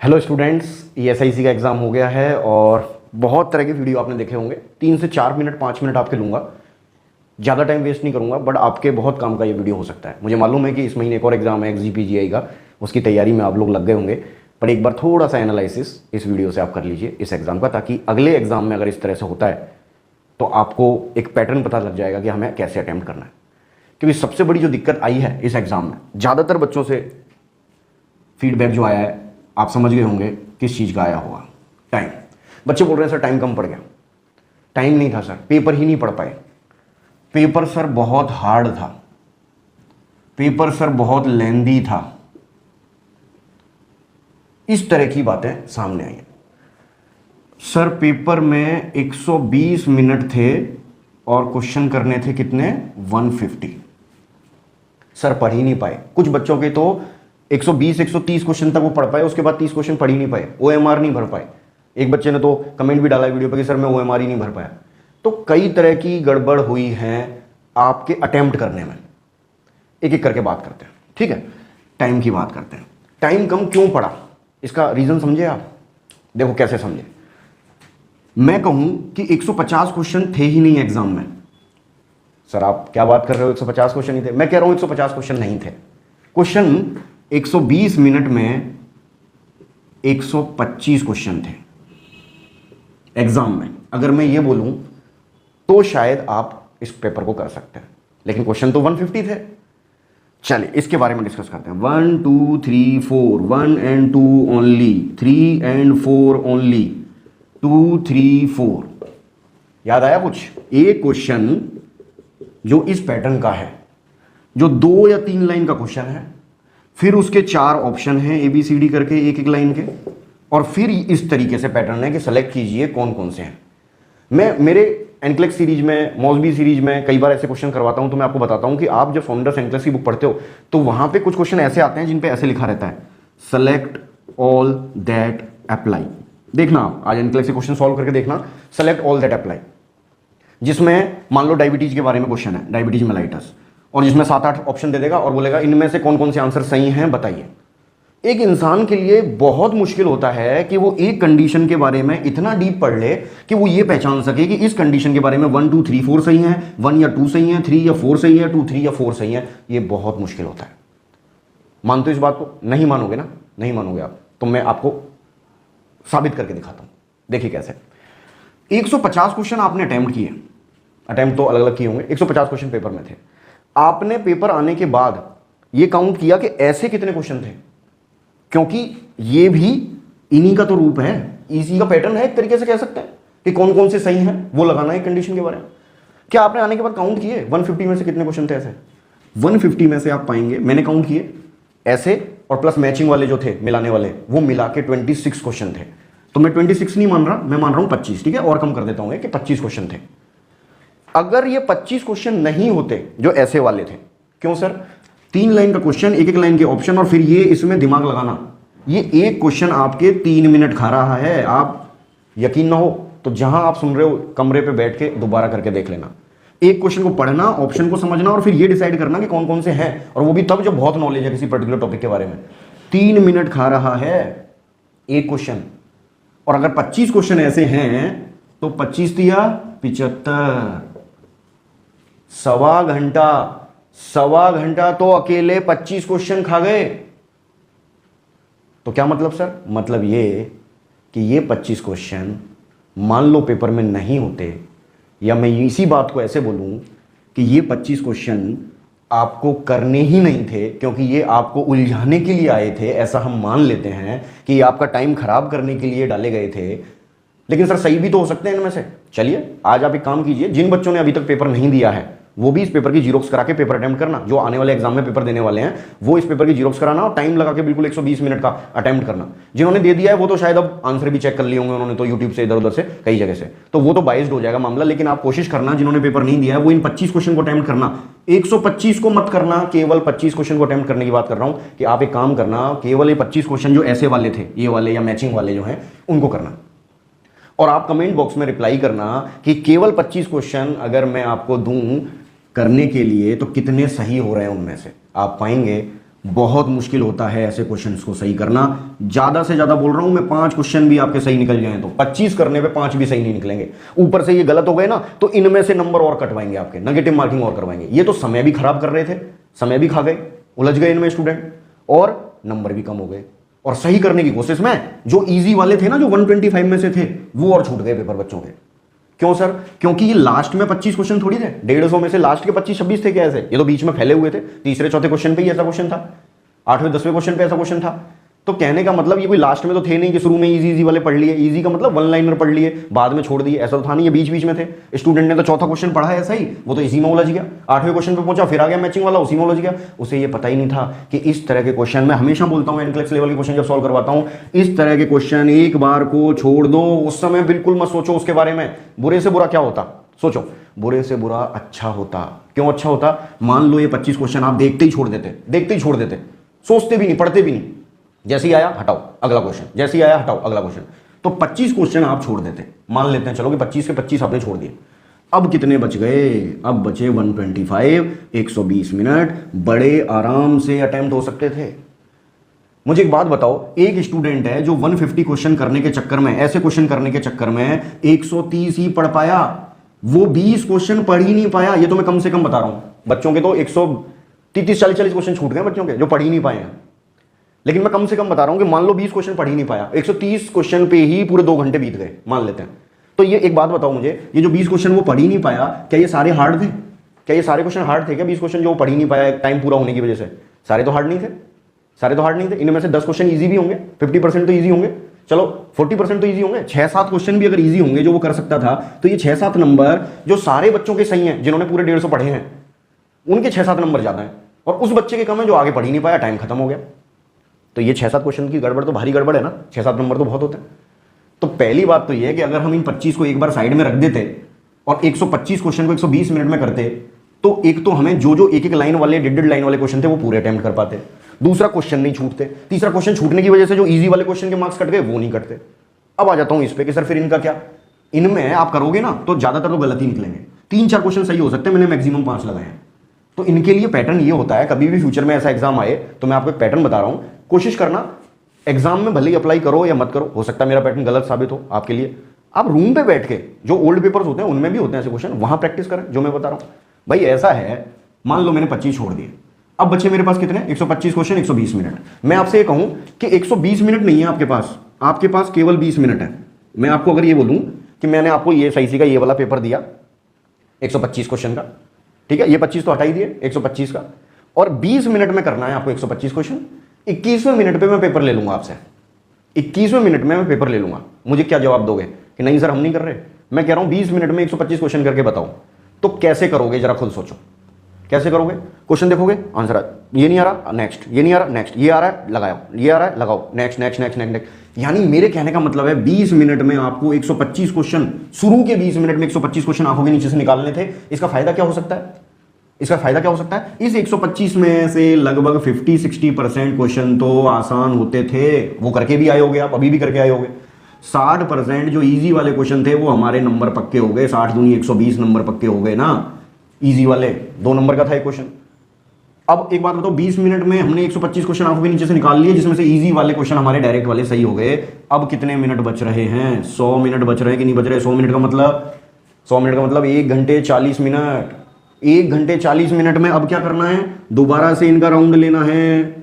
Hello students, ये SIC का exam हो गया है और बहुत तरह के वीडियो आपने देखे होंगे। 3 से 4 मिनट 5 मिनट आपके लूँगा, ज़्यादा टाइम वेस्ट नहीं करूँगा, बट आपके बहुत काम का ये वीडियो हो सकता है। मुझे मालूम है कि इस महीने एक और एग्ज़ाम है XGPGI का, उसकी तैयारी में आप लोग लग गए होंगे, पर एक बार थोड़ा सा एनालिसिस इस वीडियो से आप कर लीजिए इस एग्ज़ाम का, ताकि अगले एग्ज़ाम में अगर इस तरह से होता है तो आपको एक पैटर्न पता लग जाएगा कि हमें कैसे अटैम्प्ट करना है। क्योंकि सबसे बड़ी जो दिक्कत आई है इस एग्ज़ाम में, ज़्यादातर बच्चों से फीडबैक जो आया है आप समझ गए होंगे किस चीज़ का आया होगा। टाइम। बच्चे बोल रहे हैं सर टाइम कम पड़ गया। टाइम नहीं था सर, पेपर ही नहीं पढ़ पाए। पेपर सर बहुत हार्ड था, पेपर सर बहुत लेंदी था। इस तरह की बातें सामने आई हैं। सर पेपर में 120 मिनट थे और क्वेश्चन करने थे कितने, 150। सर पढ़ ही नहीं पाए। कुछ बच्चों के तो 120-130 क्वेश्चन तक वो पढ़ पाए, उसके बाद 30 क्वेश्चन पढ़ ही नहीं पाए, OMR नहीं भर पाए। एक बच्चे ने तो कमेंट भी डाला वीडियो पर कि सर मैं OMR ही नहीं भर पाया। तो कई तरह की गड़बड़ हुई है आपके अटेम्प्ट करने में। एक एक करके बात करते हैं, ठीक है। टाइम की बात करते हैं। टाइम कम क्यों पड़ा, इसका रीज़न समझे आप। देखो कैसे समझे। मैं कहूं कि 150 क्वेश्चन थे ही नहीं एग्जाम में। सर आप क्या बात कर रहे हो, 150 क्वेश्चन ही थे। मैं कह रहा हूं 150 क्वेश्चन नहीं थे। क्वेश्चन 120 मिनट में 125 क्वेश्चन थे एग्जाम में। अगर मैं ये बोलूं तो शायद आप इस पेपर को कर सकते हैं, लेकिन क्वेश्चन तो 150 थे। चलिए इसके बारे में डिस्कस करते हैं। 1 2 3 4, 1 and 2 ओनली, 3 and 4 ओनली, 2 3 4। याद आया कुछ। एक क्वेश्चन जो इस पैटर्न का है, जो 2 या 3 लाइन का क्वेश्चन है, फिर उसके 4 ऑप्शन हैं ABCD करके एक एक लाइन के, और फिर इस तरीके से पैटर्न है कि सेलेक्ट कीजिए कौन कौन से हैं। मैं मेरे एनक्लेक्स सीरीज में, मॉसबी सीरीज में कई बार ऐसे क्वेश्चन करवाता हूं, तो मैं आपको बताता हूं कि आप जब फाउंडर्स एनक्लेक्स की बुक पढ़ते हो तो वहां पे कुछ क्वेश्चन ऐसे आते हैं जिन पे ऐसे लिखा रहता है, सेलेक्ट ऑल दैट अप्लाई। देखना आप आज एनक्लेक्स के क्वेश्चन सॉल्व करके देखना, सेलेक्ट ऑल दैट अप्लाई, जिसमें मान लो डायबिटीज के बारे में क्वेश्चन है, डायबिटीज मेलाइटस, और जिसमें 7-8 ऑप्शन दे देगा और बोलेगा इनमें से कौन कौन से आंसर सही हैं बताइए। एक इंसान के लिए बहुत मुश्किल होता है कि वो एक कंडीशन के बारे में इतना डीप पढ़ ले कि वो ये पहचान सके कि इस कंडीशन के बारे में 1 2 3 4 सही है, 1 या 2 सही है, 3 या 4 सही है, 2 3 या 4 सही है। ये बहुत मुश्किल होता है। मानते हो इस बात को? नहीं मानोगे ना? नहीं मानोगे आप तो मैं आपको साबित करके दिखाता हूं। देखिए कैसे। 150 क्वेश्चन आपने अटेम्प्ट किए, अटेम्प्ट तो अलग अलग किए होंगे, 150 क्वेश्चन पेपर में थे। आपने पेपर आने के बाद ये काउंट किया कि ऐसे कितने क्वेश्चन थे, क्योंकि ये भी इन्हीं का तो रूप है, इसी का पैटर्न है, एक तरीके से कह सकते हैं कि कौन कौन से सही हैं वो लगाना है कंडीशन के बारे में। क्या आपने आने के बाद काउंट किए 150 में से कितने क्वेश्चन थे ऐसे? 150 में से आप पाएंगे, मैंने काउंट किए ऐसे और प्लस मैचिंग वाले जो थे, मिलाने वाले, वो मिला के 26 क्वेश्चन थे। तो मैं 26 नहीं मान रहा, मैं मान रहा हूं 25, ठीक है, और कम कर देता हूं कि 25 क्वेश्चन थे। अगर ये 25 क्वेश्चन नहीं होते जो ऐसे वाले थे, क्यों सर? 3 लाइन का क्वेश्चन, एक एक लाइन के ऑप्शन, और फिर ये इसमें दिमाग लगाना। ये एक क्वेश्चन आपके 3 मिनट खा रहा है। आप यकीन ना हो तो जहां आप सुन रहे हो कमरे पे बैठ के दोबारा करके देख लेना। एक क्वेश्चन को पढ़ना, ऑप्शन को समझना, और फिर ये डिसाइड करना कि कौन कौन से हैं, और वो भी तब जब बहुत नॉलेज है किसी पर्टिकुलर टॉपिक के बारे में। 3 मिनट खा रहा है एक क्वेश्चन, और अगर 25 क्वेश्चन ऐसे हैं तो 25 दिया 75, सवा घंटा तो अकेले 25 क्वेश्चन खा गए। तो क्या मतलब सर? मतलब ये कि ये 25 क्वेश्चन मान लो पेपर में नहीं होते, या मैं इसी बात को ऐसे बोलूं कि ये 25 क्वेश्चन आपको करने ही नहीं थे, क्योंकि ये आपको उलझाने के लिए आए थे। ऐसा हम मान लेते हैं कि ये आपका टाइम खराब करने के लिए डाले गए थे, लेकिन सर सही भी तो हो सकते हैं इनमें से। चलिए आज आप एक काम कीजिए, जिन बच्चों ने अभी तक पेपर नहीं दिया है वो भी इस पेपर की जीरोक्स करा के पेपर अटेम्प्ट करना। जो आने वाले एग्जाम में पेपर देने वाले हैं वो इस पेपर की जीरोक्स कराना और टाइम लगा के बिल्कुल 120 मिनट का अटेम्प्ट करना। जिन्होंने दे दिया है वो तो शायद अब आंसर भी चेक कर लिए होंगे उन्होंने, तो यूट्यूब से, इधर उधर से, कई जगह से, तो वो तो बाइस्ड हो जाएगा मामला। लेकिन आप कोशिश करना, जिन्होंने पेपर नहीं दिया है वो इन 25 क्वेश्चन को अटेम्प्ट करना। 125 को मत करना, केवल 25 क्वेश्चन को अटेम्प्ट करने की बात कर रहा हूं कि आप एक काम करना, केवल ये 25 क्वेश्चन जो ऐसे वाले थे, ये वाले या मैचिंग वाले जो हैं, उनको करना। और आप कमेंट बॉक्स में रिप्लाई करना कि केवल 25 क्वेश्चन अगर मैं आपको दूं करने के लिए तो कितने सही हो रहे हैं उनमें से। आप पाएंगे बहुत मुश्किल होता है ऐसे क्वेश्चंस को सही करना। ज्यादा से ज्यादा बोल रहा हूं मैं, 5 क्वेश्चन भी आपके सही निकल जाएं तो 25 करने पे 5 भी सही नहीं निकलेंगे। ऊपर से ये गलत हो गए ना तो इनमें से नंबर और कटवाएंगे, आपके नेगेटिव मार्किंग और करवाएंगे। ये तो समय भी खराब कर रहे थे, समय भी खा गए, उलझ गए इनमें स्टूडेंट, और नंबर भी कम हो गए। और सही करने की कोशिश में जो इजी वाले थे ना, जो 125 में से थे, वो और छूट गए पेपर बच्चों के। क्यों सर? क्योंकि ये लास्ट में 25 क्वेश्चन थोड़ी थे, 150 में से लास्ट के 25-26 थे क्या ऐसे? ये तो बीच में फैले हुए थे। तीसरे चौथे क्वेश्चन पे ही ऐसा क्वेश्चन था, 8वें 10वें क्वेश्चन पे ऐसा क्वेश्चन था। तो कहने का मतलब ये कोई लास्ट में तो थे नहीं कि शुरू में इजी वाले पढ़ लिए। इजी का मतलब वन लाइनर पढ़ लिए, बाद में छोड़ दिए, ऐसा तो था नहीं। ये बीच बीच में थे। स्टूडेंट ने तो चौथा क्वेश्चन पढ़ा है ऐसा ही, वो तो इसी में उलझ गया। 8वें क्वेश्चन पे पहुंचा, फिर आ गया मैचिंग वाला, उसी में उलझ गया। उसे ये पता ही नहीं था कि इस तरह के क्वेश्चन, मैं हमेशा बोलता हूँ एनक्लेक्स लेवल के क्वेश्चन जब सॉल्व करवाता हूँ, इस तरह के क्वेश्चन एक बार को छोड़ दो, उस समय बिल्कुल मत सोचो उसके बारे में। बुरे से बुरा क्या होता, सोचो, बुरे से बुरा अच्छा होता। क्यों अच्छा होता? मान लो ये 25 क्वेश्चन आप देखते ही छोड़ देते, सोचते भी नहीं, पढ़ते भी नहीं, जैसे ही आया हटाओ अगला क्वेश्चन, जैसे ही आया हटाओ अगला क्वेश्चन। तो 25 क्वेश्चन आप छोड़ देते, मान लेते हैं चलो कि 25 के 25 आपने छोड़ दिए। अब कितने बच गए? अब बचे 125, 120 मिनट बड़े आराम से अटेम्प्ट हो सकते थे। मुझे एक बात बताओ, एक स्टूडेंट है जो 150 क्वेश्चन करने के चक्कर में, ऐसे क्वेश्चन करने के चक्कर में 130 ही पढ़ पाया, वो 20 क्वेश्चन पढ़ ही नहीं पाया। ये तो मैं कम से कम बता रहा हूं। बच्चों के तो 130, 40 क्वेश्चन छूट गए बच्चों के, जो पढ़ ही नहीं पाए हैं। लेकिन मैं कम से कम बता रहा हूं कि मान लो 20 क्वेश्चन पढ़ ही नहीं पाया, 130 क्वेश्चन पे ही पूरे 2 घंटे बीत गए, मान लेते हैं। तो ये एक बात बताओ मुझे, ये जो 20 क्वेश्चन वो पढ़ ही नहीं पाया, क्या ये सारे हार्ड थे? क्या ये सारे क्वेश्चन हार्ड थे क्या? 20 क्वेश्चन जो पढ़ ही नहीं पाया टाइम पूरा होने की वजह से, सारे तो हार्ड नहीं थे, सारे तो हार्ड नहीं थे। इनमें से 10 क्वेश्चन ईजी भी होंगे, 50% तो ईजी होंगे, चलो 40% तो ईजी होंगे। 6-7 क्वेश्चन भी अगर ईजी होंगे जो वो कर सकता था, तो ये 6-7 नंबर जो सारे बच्चों के सही हैं, जिन्होंने पूरे 150 पढ़े हैं, उनके 6-7 नंबर ज्यादा हैं, और उस बच्चे के कम है जो आगे पढ़ ही नहीं पाया, टाइम खत्म हो गया। तो ये 6-7 क्वेश्चन की गड़बड़ तो भारी गड़बड़ है ना, 6-7 नंबर तो बहुत होते हैं। तो पहली बात तो ये है कि अगर हम इन 25 को एक बार साइड में रख देते और 125 क्वेश्चन को 120 मिनट में करते, तो एक तो हमें जो एक लाइन वाले, 1.5 लाइन वाले क्वेश्चन थे वो पूरे अटेम्प्ट कर पाते, दूसरा क्वेश्चन नहीं छूटते, तीसरा क्वेश्चन छूटने की वजह से जो इजी वाले क्वेश्चन के मार्क्स कट गए वो नहीं कटते। अब आ जाता हूं इस पे कि सर फिर इनका क्या? इनमें आप करोगे ना तो ज्यादातर तो गलत ही निकलेंगे, 3-4 क्वेश्चन सही हो सकते हैं, मैंने मैक्सिमम 5 लगाए हैं। तो इनके लिए पैटर्न ये होता है, कभी भी फ्यूचर में ऐसा एग्जाम आए तो मैं आपको एक पैटर्न बता रहा हूं, कोशिश करना एग्जाम में भले ही अप्लाई करो या मत करो, हो सकता है मेरा पैटर्न गलत साबित हो आपके लिए। आप रूम पे बैठ के, जो ओल्ड पेपर्स होते हैं उनमें भी होते हैं ऐसे क्वेश्चन, वहां प्रैक्टिस करें जो मैं बता रहा हूं। भाई ऐसा है, मान लो मैंने 25 छोड़ दिए, अब बच्चे मेरे पास कितने? 125 क्वेश्चन, 120 मिनट। मैं आपसे ये कहूं कि 120 मिनट नहीं है आपके पास केवल 20 मिनट है। मैं आपको अगर ये बोलूं कि मैंने आपको ये SIC का ये वाला पेपर दिया 125 क्वेश्चन का, ठीक है, ये 25 तो हटा ही दिए, 125 का, और 20 मिनट में करना है आपको 125 क्वेश्चन। 21वें मिनट पे मैं पेपर ले लूंगा आपसे, 21वें मिनट में मैं पेपर ले लूंगा। मुझे क्या जवाब दोगे कि नहीं सर हम नहीं कर रहे? मैं कह रहा हूं 20 मिनट में 125 क्वेश्चन करके बताओ। तो कैसे करोगे जरा खुद सोचो, कैसे करोगे? क्वेश्चन देखोगे, आंसर ये नहीं आ रहा, नेक्स्ट, ये नहीं आ रहा, नेक्स्ट, ये आ रहा है लगाओ, ये आ रहा है लगाओ, next next next next next. यानी मेरे कहने का मतलब है 20 मिनट में आपको 125 क्वेश्चन, शुरू के 20 मिनट में 125 क्वेश्चन आंखों के नीचे से निकालने थे। इसका फायदा क्या हो सकता है? इसका फायदा क्या हो सकता है? इस 125 में से लगभग 50-60% क्वेश्चन तो आसान होते थे, वो करके भी आए होगे आप, अभी भी करके आए होगे। 60% जो इजी वाले क्वेश्चन थे वो हमारे नंबर पक्के हो गए, 60 दूनी 120 नंबर पक्के हो गए ना, इजी वाले 2 नंबर का था एक क्वेश्चन। अब एक बात बताओ, 20 मिनट में हमने 125 क्वेश्चन आंखों के नीचे से निकाल लिए, जिसमें से इजी वाले क्वेश्चन हमारे डायरेक्ट वाले सही हो गए। अब कितने मिनट बच रहे हैं? 100 मिनट बच रहे हैं कि नहीं बच रहे? 100 मिनट का मतलब 1 घंटे 40 मिनट। 1 घंटे 40 मिनट में अब क्या करना है? दोबारा से इनका राउंड लेना है।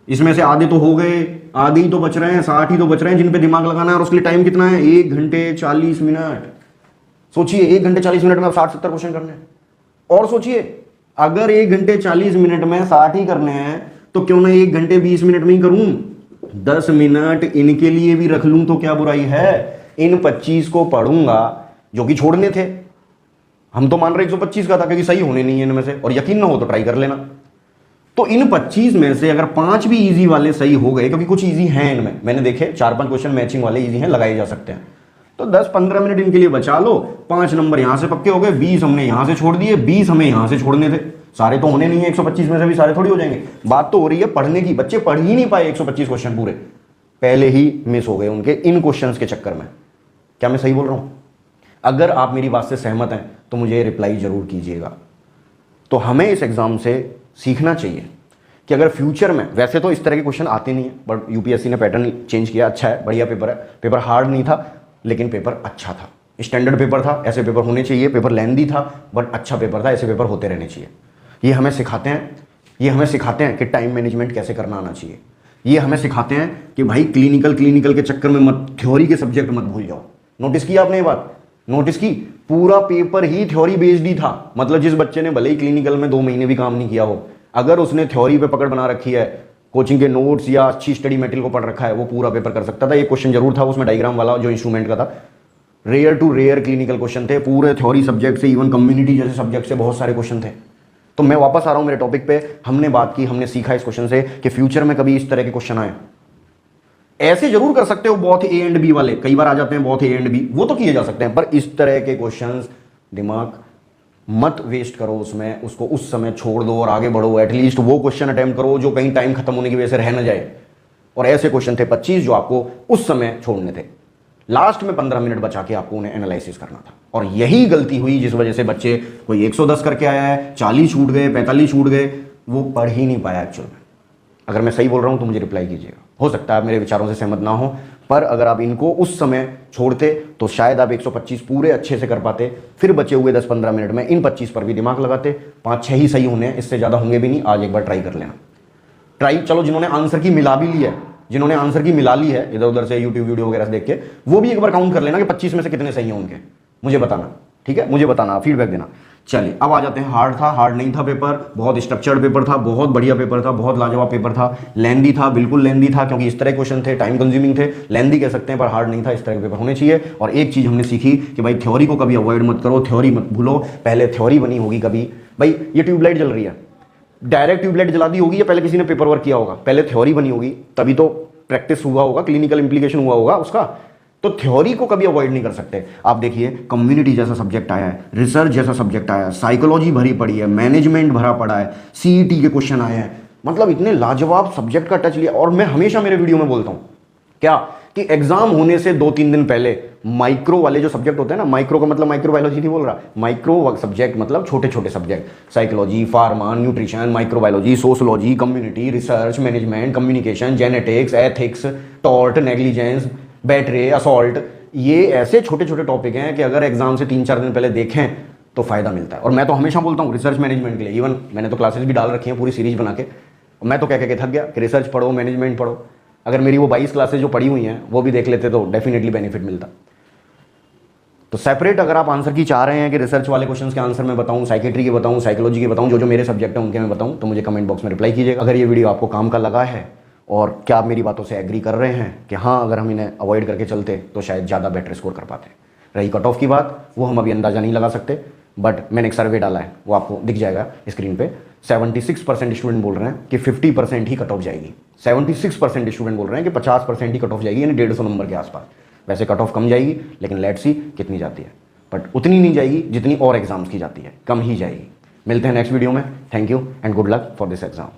इसमें से आधे तो हो गए, आधे ही तो बच रहे हैं, 60 ही तो बच रहे हैं जिन पे दिमाग लगाना है, और उसके लिए टाइम कितना है? 1 घंटे 40 मिनट। सोचिए 1 घंटे 40 मिनट में अब 60-70 क्वेश्चन करने हैं। और सोचिए अगर 1 घंटे 40 मिनट में 60 ही करने हैं तो क्यों ना 1 घंटे 20 मिनट में ही करूं, 10 मिनट इनके लिए भी रख लूं तो क्या बुराई है? इन 25 को पढ़ूंगा जो कि छोड़ने थे। हम तो मान रहे 125 का था क्योंकि सही होने नहीं है इनमें से, और यकीन ना हो तो ट्राई कर लेना। तो इन 25 में से अगर 5 भी इजी वाले सही हो गए, क्योंकि कुछ इजी हैं इनमें, मैंने देखे 4-5 क्वेश्चन मैचिंग वाले इजी हैं, लगाए जा सकते हैं, तो 10-15 मिनट इनके लिए बचा लो। 5 नंबर यहां से पक्के हो गए, 20 हमने यहां से छोड़ दिए, 20 हमें यहां से छोड़ने थे। सारे तो होने नहीं है 125 में से भी, सारे थोड़ी हो जाएंगे। बात तो हो रही है पढ़ने की। बच्चे पढ़ ही नहीं पाए 125 क्वेश्चन पूरे, पहले ही मिस हो गए उनके इन क्वेश्चंस के चक्कर में। क्या मैं सही बोल रहा हूं? अगर आप मेरी बात से सहमत हैं तो मुझे रिप्लाई जरूर कीजिएगा। तो हमें इस एग्जाम से सीखना चाहिए कि अगर फ्यूचर में, वैसे तो इस तरह के क्वेश्चन आते नहीं है, बट यूपीएससी ने पैटर्न चेंज किया, अच्छा है, बढ़िया पेपर है, पेपर हार्ड नहीं था लेकिन पेपर अच्छा था, स्टैंडर्ड पेपर था, ऐसे पेपर होने चाहिए, पेपर लेंदी था बट अच्छा पेपर था, ऐसे पेपर होते रहने चाहिए। ये हमें सिखाते हैं, ये हमें सिखाते हैं कि टाइम मैनेजमेंट कैसे करना आना चाहिए, ये हमें सिखाते हैं कि भाई क्लिनिकल के चक्कर में मत, थ्योरी के सब्जेक्ट मत भूल जाओ। नोटिस किया आपने ये बात, नोटिस की, पूरा पेपर ही थ्योरी बेस्ड ही था। मतलब जिस बच्चे ने भले ही क्लिनिकल में 2 महीने भी काम नहीं किया हो, अगर उसने थ्योरी पे पकड़ बना रखी है, कोचिंग के नोट्स या अच्छी स्टडी मटेरियल को पढ़ रखा है, वो पूरा पेपर कर सकता था। ये क्वेश्चन जरूर था उसमें डायग्राम वाला जो इंस्ट्रूमेंट का था, rare to rare clinical question थे, पूरे थ्योरी सब्जेक्ट से, इवन कम्युनिटी जैसे सब्जेक्ट से बहुत सारे क्वेश्चन थे। तो मैं वापस आ रहा हूं मेरे टॉपिक पे, हमने बात की, हमने सीखा इस क्वेश्चन से कि फ्यूचर में कभी इस तरह के क्वेश्चन आए, ऐसे जरूर कर सकते हो, बहुत ए एंड बी वाले कई बार आ जाते हैं, बहुत ए एंड बी, वो तो किए जा सकते हैं, पर इस तरह के क्वेश्चंस दिमाग मत वेस्ट करो उसमें, उसको उस समय छोड़ दो और आगे बढ़ो। एटलीस्ट वो क्वेश्चन अटेम्प्ट करो जो कहीं टाइम खत्म होने की वजह से रह ना जाए। और ऐसे क्वेश्चन थे 25 जो आपको उस समय छोड़ने थे, लास्ट में 15 मिनट बचा के आपको उन्हें एनालिसिस करना था। और यही गलती हुई जिस वजह से बच्चे, कोई 110 करके आया है, 40 छूट गए, 45 छूट गए, वो पढ़ ही नहीं पाया एक्चुअल में। अगर मैं सही बोल रहा हूं तो मुझे रिप्लाई कीजिएगा, हो सकता है आप मेरे विचारों से सहमत ना हो, पर अगर आप इनको उस समय छोड़ते तो शायद आप 125 पूरे अच्छे से कर पाते, फिर बचे हुए 10-15 मिनट में इन 25 पर भी दिमाग लगाते। 5-6 ही सही होने हैं, इससे ज़्यादा होंगे भी नहीं। आज एक बार ट्राई कर लेना, ट्राई, चलो जिन्होंने आंसर की मिला भी ली है, जिन्होंने आंसर की मिला ली है इधर उधर से यूट्यूब वीडियो वगैरह से देख के, वो भी एक बार काउंट कर लेना कि 25 में से कितने सही हैं उनके, मुझे बताना, ठीक है, मुझे बताना, फीडबैक देना। चलिए अब आ जाते हैं, हार्ड था, हार्ड नहीं था पेपर, बहुत स्ट्रक्चर्ड पेपर था, बहुत बढ़िया पेपर था, बहुत लाजवाब पेपर था, लेंदी था, बिल्कुल लेंदी था, क्योंकि इस तरह क्वेश्चन थे, टाइम कंज्यूमिंग थे, लेंदी कह सकते हैं पर हार्ड नहीं था, इस तरह के पेपर होने चाहिए। और एक चीज़ हमने सीखी कि भाई थ्योरी को कभी अवॉइड मत करो, थ्योरी मत भूलो, पहले थ्योरी बनी होगी कभी, भाई ये ट्यूबलाइट जल रही है, डायरेक्ट ट्यूबलाइट जला दी होगी या पहले किसी ने पेपर वर्क किया होगा, पहले थ्योरी बनी होगी, तभी तो प्रैक्टिस हुआ होगा, क्लिनिकल इंप्लीकेशन हुआ होगा उसका। तो थ्योरी को कभी अवॉइड नहीं कर सकते। आप देखिए कम्युनिटी जैसा सब्जेक्ट आया है, रिसर्च जैसा सब्जेक्ट आया है, साइकोलॉजी भरी पड़ी है, मैनेजमेंट भरा पड़ा है, सीईटी के क्वेश्चन आए हैं, मतलब इतने लाजवाब सब्जेक्ट का टच लिया। और मैं हमेशा मेरे वीडियो में बोलता हूं क्या कि एग्जाम होने से 2-3 दिन पहले माइक्रो वाले जो सब्जेक्ट होते हैं ना, माइक्रो का मतलब माइक्रोबायोलॉजी नहीं बोल रहा, माइक्रो सब्जेक्ट मतलब छोटे छोटे subject, psychology, pharma, nutrition, microbiology, sociology, community, research, management, communication, genetics, ethics, tort, negligence, battery, assault, ये ऐसे छोटे छोटे टॉपिक हैं कि अगर एग्जाम से 3-4 दिन पहले देखें तो फायदा मिलता है। और मैं तो हमेशा बोलता हूँ रिसर्च मैनेजमेंट के लिए, इवन मैंने तो क्लासेस भी डाल रखी हैं पूरी सीरीज बना के, मैं तो कह के थक गया कि रिसर्च पढ़ो, मैनेजमेंट पढ़ो। अगर मेरी वो 22 क्लासेस जो पढ़ी हुई हैं वो भी देख लेते तो डेफिनेटली बेनिफिट मिलता। तो सेपरेट अगर आप आंसर की चाह रहे हैं कि रिसर्च वाले क्वेश्चंस के आंसर मैं बताऊं, साइकेट्री के बताऊं, साइकोलॉजी के बताऊं, जो जो मेरे सब्जेक्ट हैं उनके मैं बताऊं, तो मुझे कमेंट बॉक्स में रिप्लाई कीजिएगा। अगर ये वीडियो आपको काम का लगा है और क्या आप मेरी बातों से एग्री कर रहे हैं कि हाँ अगर हम इन्हें अवॉइड करके चलते तो शायद ज़्यादा बेटर स्कोर कर पाते। रही कट ऑफ की बात, वो हम अभी अंदाज़ा नहीं लगा सकते, बट मैंने एक सर्वे डाला है, वो आपको दिख जाएगा स्क्रीन पे। 76% स्टूडेंट बोल रहे हैं कि 50% ही कट ऑफ जाएगी, 76% स्टूडेंट बोल रहे हैं कि 50% ही कट ऑफ जाएगी, यानी 150 नंबर के आसपास। वैसे कट ऑफ कम जाएगी, लेकिन लेट्स सी कितनी जाती है, बट उतनी नहीं जाएगी जितनी और एग्जाम्स की जाती है, कम ही जाएगी। मिलते हैं नेक्स्ट वीडियो में। Thank you and good luck for this exam.